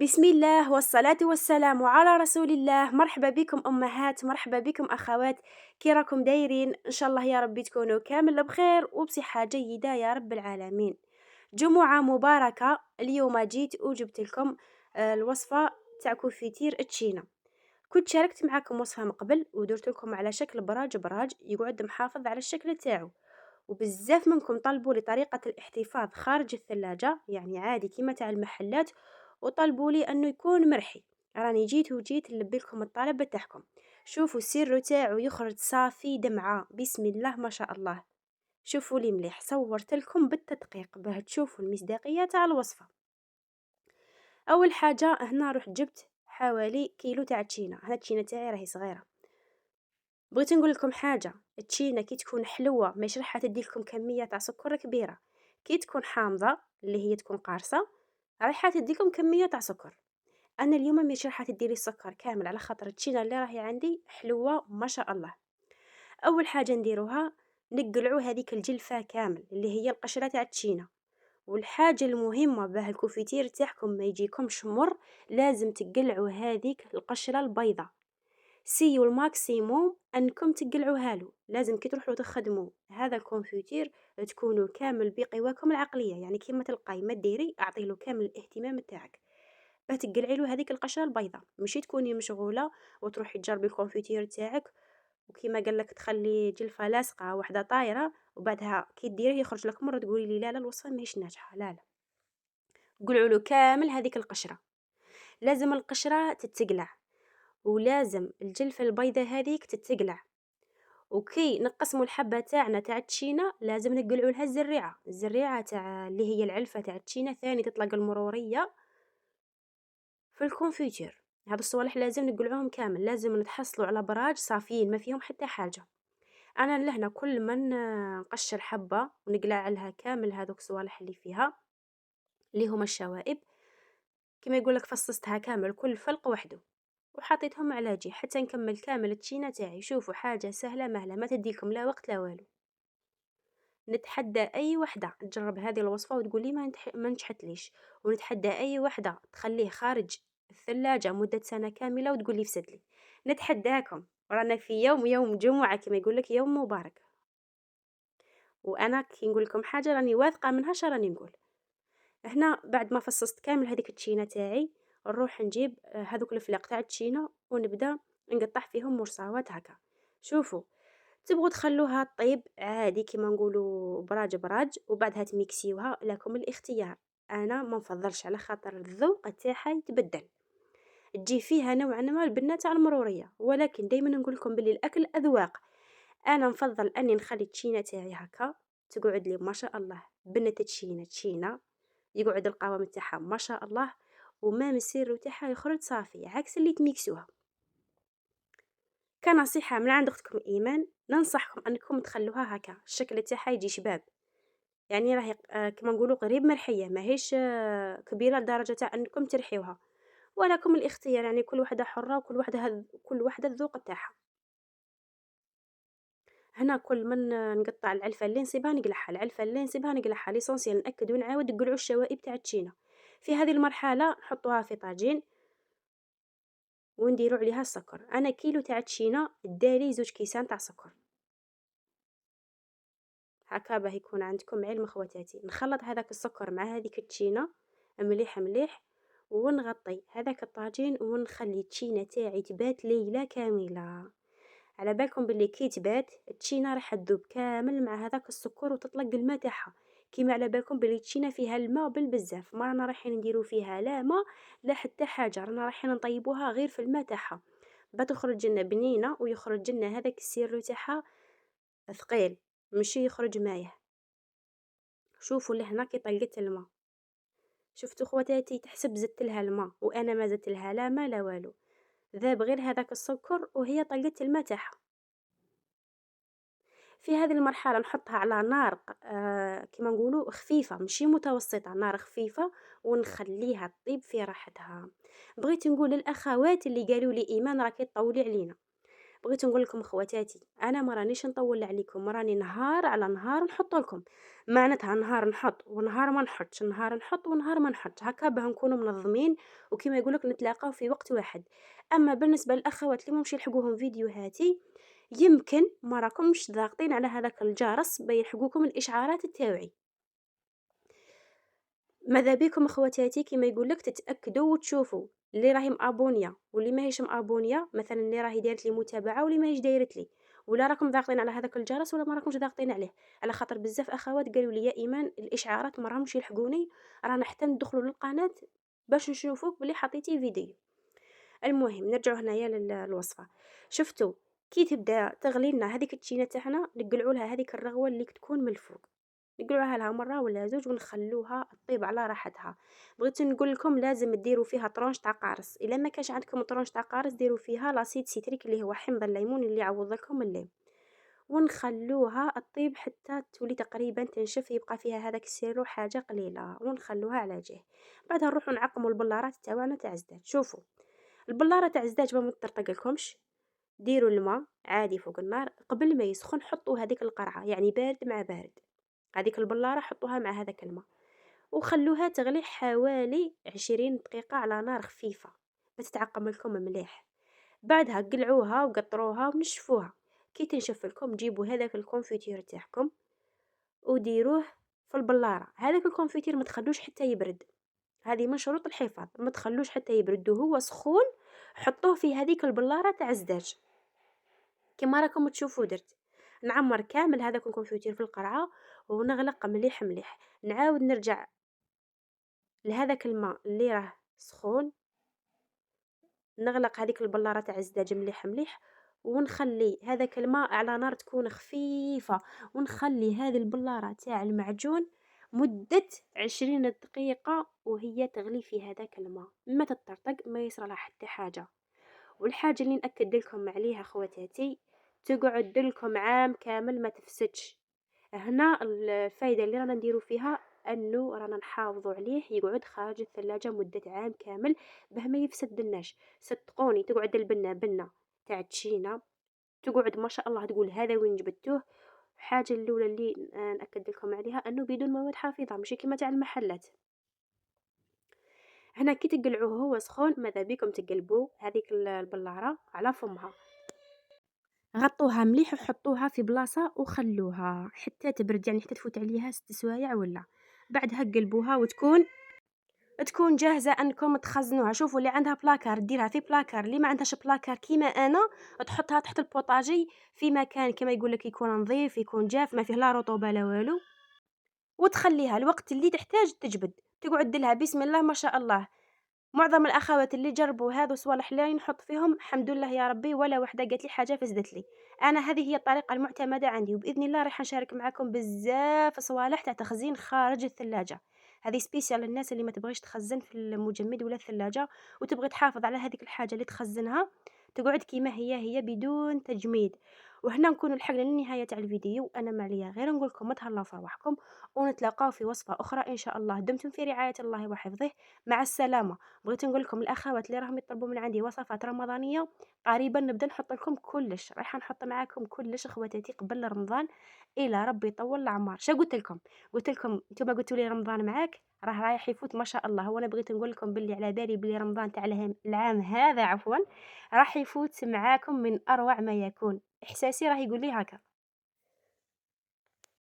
بسم الله والصلاة والسلام على رسول الله. مرحبا بكم أمهات، مرحبا بكم أخوات. كي راكم دايرين؟ إن شاء الله يا ربي تكونوا كامل بخير وبصحة جيدة يا رب العالمين. جمعة مباركة. اليوم جيت وجبت لكم الوصفة تاع كوفيتير التشينا. كنت شاركت معاكم وصفة من قبل ودرت لكم على شكل براج براج يقعد محافظ على الشكل تاعو، وبزاف منكم طلبوا لي طريقة الاحتفاظ خارج الثلاجة يعني عادي كيما تاع المحلات، وطلبوا لي انه يكون مرحي. راني جيت نلبي لكم الطلب بتاعكم. شوفوا السر تاعو يخرج صافي دمعة بسم الله ما شاء الله. شوفوا لي مليح، صورت لكم بالتدقيق باه تشوفوا المصداقية تاع الوصفة. اول حاجة هنا رحت جبت حوالي كيلو تاع التشينا. هنا التشينا تاعي راهي صغيرة. بغيت نقول لكم حاجه، التشينا كي تكون حلوه ماشي راح تدي لكم كميه تاع سكر كبيره. كي تكون حامضه اللي هي تكون قارصه راح تدي لكم كميه تاع سكر. انا اليوم ماشي راح تدي لي السكر كامل على خاطر التشينا اللي راهي عندي حلوه ما شاء الله. اول حاجه نديروها نقلعوا هذيك الجلفه كامل اللي هي القشره تاع التشينا. والحاجه المهمه باه الكوفيتير تاعكم ما يجيكمش مر، لازم تقلعوا هذيك القشره البيضاء. سيو الماكسيموم انكم تقلعوها له. لازم كي تروحوا تخدموا هذا الكمبيوتر تكونوا كامل بقواكم العقليه، يعني كيما تلقاي ما ديري اعطيه له كامل الاهتمام تاعك باه تقلعي له هذيك القشره البيضاء. ماشي تكوني مشغوله وتروحي تجربي الكمبيوتر تاعك وكيما قال لك تخلي جلفه لاصقه وحده طايره وبعدها كي ديريه يخرج لك مره تقولي لي لا لا الوصفه ماهيش ناجحه. لا لا، قلعوا له كامل هذيك القشره. لازم القشره تتقلع ولازم الجلفه البيضاء هذيك تتقلع. وكي نقسموا الحبه تاعنا تاع التشينا لازم نقلعوا لها الزريعه تاع اللي هي العلفه تاع التشينا ثاني تطلق المروريه في الكونفيتير. هذا الصوالح لازم نقلعوهم كامل، لازم نتحصلوا على براج صافيين ما فيهم حتى حاجه. انا لهنا كل من نقشر حبه ونقلع لها كامل هذوك الصوالح اللي فيها اللي هما الشوائب، كما يقول لك فصصتها كامل كل فلق وحده وحطيتهم على جي حتى نكمل كامل التشينا تاعي. شوفوا حاجه سهله مهله ما تديكم لا وقت لا والو. نتحدى اي وحده تجرب هذه الوصفه وتقول لي ما نجحتليش، ونتحدى اي وحده تخليه خارج الثلاجه مده سنه كامله وتقول لي فسد لي. نتحداكم، رانا في يوم جمعه كما يقول لك يوم مبارك. وانا كي نقول لكم حاجه راني واثقه منها راني نقول. هنا بعد ما فصصت كامل هذيك التشينا تاعي نروح نجيب هذوك الفلاق تاع التشينا ونبدا نقطع فيهم مرصاوات هكا. شوفوا، تبغوا تخلوها طيب عادي كيما نقولوا براج براج وبعدها تميكسيوها لكم الاختيار. انا ما نفضلش على خاطر الذوق تاعها يتبدل، تجي فيها نوعا ما البنه تاع المروريه، ولكن دائما نقول لكم باللي الاكل اذواق. انا نفضل اني نخلي التشينا تاعي هكا تقعد لي ما شاء الله بنه تشينا يقعد القوام تاعها ما شاء الله، وما مسير تاعها يخرج صافي عكس اللي تميكسوها. كنصيحة من عند اختكم ايمان ننصحكم انكم تخلوها هكا الشكل تاعها يجي شباب، يعني راهي كما نقولوا قريب مرحيه ماهيش كبيره لدرجه تاع انكم ترحيوها. ولكم الاختيار، يعني كل وحده حره وكل وحده كل وحده الذوق تاعها. هنا كل من نقطع العلفه اللي نصيبها نقلعها، العلفه اللي نصيبها نقلعها، ليسونسيال ناكد ونعاود نقلعوا الشوائب تاع التشينا. في هذه المرحله نحطوها في طاجين ونديروا عليها السكر. انا كيلو تاع التشينا دالي 2 كيسان تاع سكر هكا باه يكون عندكم علم خواتاتي. نخلط هذاك السكر مع هذيك التشينا مليح مليح ونغطي هذاك الطاجين ونخلي التشينا تاعي تبات ليله كامله. على بالكم باللي كي تبات التشينا راح تذوب كامل مع هذاك السكر وتطلق الماء تاعها. كيما على بالكم باللي التشينا فيها الماء بالبزاف، ما رانا رايحين نديرو فيها لا ماء لا حتى حاجه، رانا رايحين نطيبوها غير في الماء تاعها بتخرج لنا بنينه ويخرج لنا هذاك السيرو تاعها ثقيل ماشي يخرج مايه. شوفوا لهنا كي طلقت الماء، شفتوا خواتاتي تحسب زدت لها الماء وانا ما زدت لها لا ما لا والو، ذاب غير هذاك السكر وهي طلقت الماء تاعها. في هذه المرحله نحطها على نار كما نقولوا خفيفه ماشي متوسطه، نار خفيفه ونخليها تطيب في راحتها. بغيت نقول للاخوات اللي قالوا لي ايمان راكي تطولي علينا، بغيت نقول لكم خواتاتي انا ما رانيش نطول عليكم، راني نهار على نهار نحط لكم. معناتها نهار نحط ونهار ما نحطش، نهار نحط ونهار ما نحطش، هاكا باه نكونوا منظمين وكيما يقول لك نتلاقاو في وقت واحد. أما بالنسبة للأخوات اللي مهمش يلحقوهم فيديوهاتي، يمكن ما راكمش ضاغطين على هذاك الجرس بيلحقوكم الإشعارات التاوعي. ماذا بيكم أخواتاتي كيما يقول لك تتأكدوا وتشوفوا اللي راهي مأبونية واللي ماهيش مأبونية، مثلا اللي راهي دايرت لي متابعة واللي ماهيش دايرت لي، ولا راكم ضاغطين على هذاك الجرس ولا ما راكمش ضاغطين عليه. على خاطر بزاف أخوات قالوا لي يا إيمان الإشعارات ما راهمش يلحقوني، رانا حتى ندخلوا للقناة باش نشوفوك بلي حطيتي فيديو. المهم نرجعوا هنايا للوصفة. شفتوا كي تبدا تغلي لنا هذيك التشينه تاعنا، نقلعوا لها هذيك الرغوه اللي تكون من الفوق، نقلعوها لها مره ولا زوج ونخلوها تطيب على راحتها. بغيت نقول لكم لازم ديروا فيها طرونش تاع قارص، الا ما كانش عندكم طرونش تاع قارص ديروا فيها لاسيد سيتريك اللي هو حمض الليمون اللي يعوض لكم الليم، ونخلوها تطيب حتى تولي تقريبا تنشف، يبقى فيها هذاك السيرو حاجه قليله ونخلوها على جهه. بعدها نروحوا نعقموا البلارات تاعنا تاع زداد. شوفوا البلارة تاع الزاج ما متطرطقلكمش، ديروا الماء عادي فوق النار قبل ما يسخن، حطوا هذيك القرعة يعني بارد مع بارد، هذيك البلارة حطوها مع هذاك الماء وخلوها تغلي حوالي 20 دقيقة على نار خفيفة باش تتعقم لكم مليح. بعدها قلعوها وقطروها ونشفوها. كي تنشف لكم جيبوا هذاك الكونفيتير تاعكم وديروه في البلارة. هذاك الكونفيتير ما تخلوش حتى يبرد، هذه من شروط الحفاظ، ما تخلوش حتى يبرد وهو سخون حطوه في هذيك البلارة تاع الزداج كما راكم تشوفوا درت. نعمر كامل هذاك الكونفيتير في القرعة ونغلق مليح مليح، نعاود نرجع لهذاك الماء اللي راه سخون، نغلق هذيك البلارة تاع الزداج مليح مليح ونخلي هذاك الماء على نار تكون خفيفة، ونخلي هذه البلارة تاع المعجون مدة 20 دقيقة وهي تغلي في هذاك الماء، ما تطرطق ما يصرى لها حتى حاجة. والحاجة اللي نأكد لكم عليها خواتاتي تقعد لكم عام كامل ما تفسدش. هنا الفايدة اللي رانا نديرو فيها انه رانا نحافظوا عليه يقعد خارج الثلاجة مدة عام كامل باه ما يفسد لناش. صدقوني تقعد البنة بنة تاع تشينا تقعد ما شاء الله تقول هذا وين جبتوه. الحاجة الأولى اللي نأكد لكم عليها أنه بدون مواد حافظة ماشي كما تاع المحلات. هنا كي تقلعوه هو سخون ماذا بيكم تقلبوه هذيك البلارة على فمها، غطوها مليح وحطوها في بلاصة وخلوها حتى تبرد يعني حتى تفوت عليها 6 سوايع ولا. بعدها قلبوها تكون جاهزة انكم تخزنوها. شوفوا اللي عندها بلاكار ديرها في بلاكار، اللي ما عندهاش بلاكار كيما انا تحطها تحت البوطاجي في مكان كما يقول لك يكون نظيف يكون جاف ما فيه لا رطوبة لا والو، وتخليها الوقت اللي تحتاج تجبد تقعد لها بسم الله ما شاء الله. معظم الاخوات اللي جربوا هذو صوالح اللي نحط فيهم الحمد لله يا ربي ولا وحده قالت لي حاجه فسدت لي. انا هذه هي الطريقه المعتمده عندي، وباذن الله راح نشارك معكم بزاف صوالح تاع تخزين خارج الثلاجه. هذه سبيسيال للناس اللي ما تبغيش تخزن في المجمد ولا الثلاجه وتبغي تحافظ على هذيك الحاجه اللي تخزنها تقعد كيما هي بدون تجميد. وهنا نكون لحقنا للنهايه تاع الفيديو، انا ما عليا غير نقول لكم ما تهلاو في رواحكم ونتلاقاو في وصفه اخرى ان شاء الله. دمتم في رعايه الله وحفظه، مع السلامه. بغيت نقول لكم الاخوات اللي راهم يطلبوا من عندي وصفات رمضانيه قريبا نبدا نحط لكم كلش، رايحه نحط معاكم كلش اخواتاتي قبل رمضان الى ربي يطول العمر. شا قلت لكم نتوما قلتوا لي رمضان معاك راه رايح يفوت ما شاء الله، وانا بغيت نقول لكم باللي على بالي باللي رمضان تاع العام هذا عفوا راح يفوت معاكم من اروع ما يكون، احساسي راه يقول لي هكا.